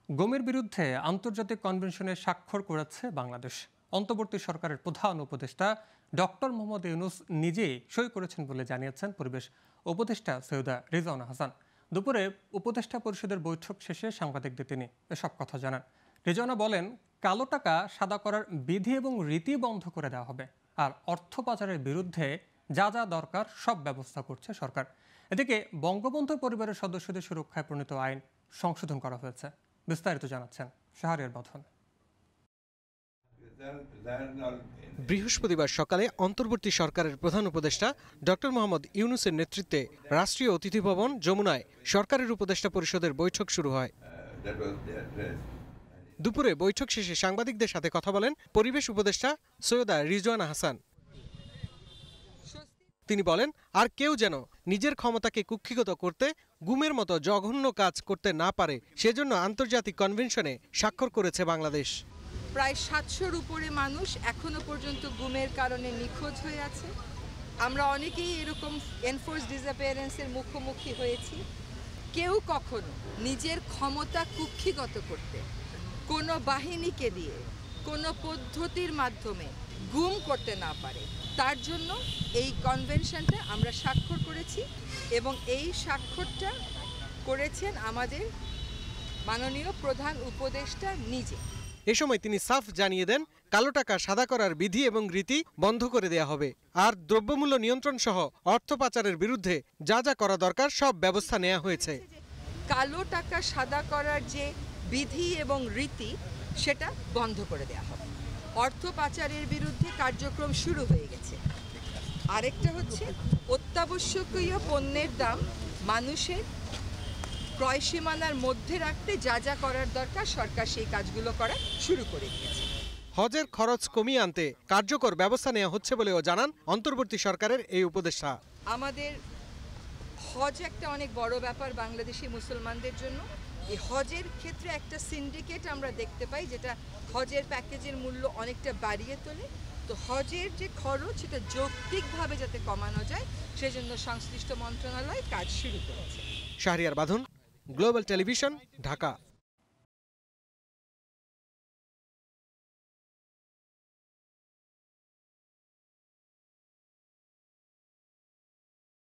গুমের বিরুদ্ধে আন্তর্জাতিক কনভেনশনে স্বাক্ষর করেছে বাংলাদেশ। অন্তর্বর্তী সরকারের প্রধান উপদেষ্টা ডক্টর মোহাম্মদ ইউনূস নিজেই সই করেছেন বলে জানিয়েছেন পরিবেশ উপদেষ্টা সৈয়দা রিজওয়ানা হাসান। দুপুরে উপদেষ্টা পরিষদের বৈঠক শেষে সাংবাদিকদের তিনি এসব কথা জানান। রিজওয়ানা বলেন, কালো টাকা সাদা করার বিধি এবং রীতি বন্ধ করে দেওয়া হবে, আর অর্থ পাচারের বিরুদ্ধে যা যা দরকার সব ব্যবস্থা করছে সরকার। এদিকে বঙ্গবন্ধু পরিবারের সদস্যদের সুরক্ষায় প্রণীত আইন সংশোধন করা হয়েছে। বিস্তারিত জানাচ্ছেন শাহরিয়ার বাঁধন। বৃহস্পতিবার সকালে অন্তর্বর্তী সরকারের প্রধান উপদেষ্টা ডক্টর মোহাম্মদ ইউনূসের নেতৃত্বে রাষ্ট্রীয় অতিথি ভবন যমুনায় সরকারের উপদেষ্টা পরিষদের বৈঠক শুরু হয়। দুপুরে বৈঠক শেষে সাংবাদিকদের সাথে কথা বলেন পরিবেশ উপদেষ্টা সৈয়দা রিজওয়ানা হাসান। তিনি বলেন, আর কেউ যেন নিজের ক্ষমতাকে কুক্ষিগত করতে গুমের মতো জঘন্য কাজ করতে না পারে, সেজন্য আন্তর্জাতিক কনভেনশনে স্বাক্ষর করেছে বাংলাদেশ। প্রায় ৭০০-র উপরে মানুষ এখনো পর্যন্ত গুমের কারণে নিখোঁজ হয়ে আছে। আমরা অনেকেই এরকম এনফোর্স ডিসঅ্যাপিয়ারেন্সের মুখোমুখি হয়েছি। কেউ কখনো নিজের ক্ষমতা কুক্ষিগত করতে কোনো বাহিনীকে দিয়ে কোনো পদ্ধতির মাধ্যমে গুম করতে না পারে, তার জন্য এই কনভেনশনটা আমরা স্বাক্ষর করেছি এবং এই স্বাক্ষরটা করেছেন আমাদের মাননীয় প্রধান উপদেষ্টা নিজে। এ সময় তিনি সাফ জানিয়ে দেন, কালো টাকা সাদা করার বিধি এবং রীতি বন্ধ করে দেয়া হবে, আর দ্রব্যমূল্য নিয়ন্ত্রণ সহ অর্থ পাচারের বিরুদ্ধে যা যা করা দরকার সব ব্যবস্থা নেওয়া হয়েছে। কালো টাকা সাদা করার যে বিধি এবং রীতি সেটা বন্ধ করে দেয়া হবে। অর্থ পাচারের বিরুদ্ধে কার্যক্রম শুরু হয়ে গেছে। আরেকটা হচ্ছে অত্যাবশ্যকীয় পণ্যের দাম মানুষের ক্রয় সীমানার মধ্যে রাখতে যা যা করার দরকার সরকার সেই কাজগুলো করা শুরু করে দিয়েছে। হজের খরচ কমিয়ে আনতে কার্যকর ব্যবস্থা নেওয়া হচ্ছে বলেও জানান অন্তর্বর্তী সরকারের এই উপদেষ্টা। আমাদের হজ একটা অনেক বড় ব্যাপার বাংলাদেশি মুসলমানদের জন্য। এই হজের ক্ষেত্রে একটা সিন্ডিকেট আমরা দেখতে পাই, যেটা হজের প্যাকেজের মূল্য অনেকটা বাড়িয়ে তোলে। তো হজের যে খরচ সেটা যৌক্তিকভাবে যাতে কমানো যায় সেজন্য সংশ্লিষ্ট মন্ত্রণালয় কাজ শুরু করেছে। শাহরিয়ার বাঁধন, গ্লোবাল টেলিভিশন, ঢাকা।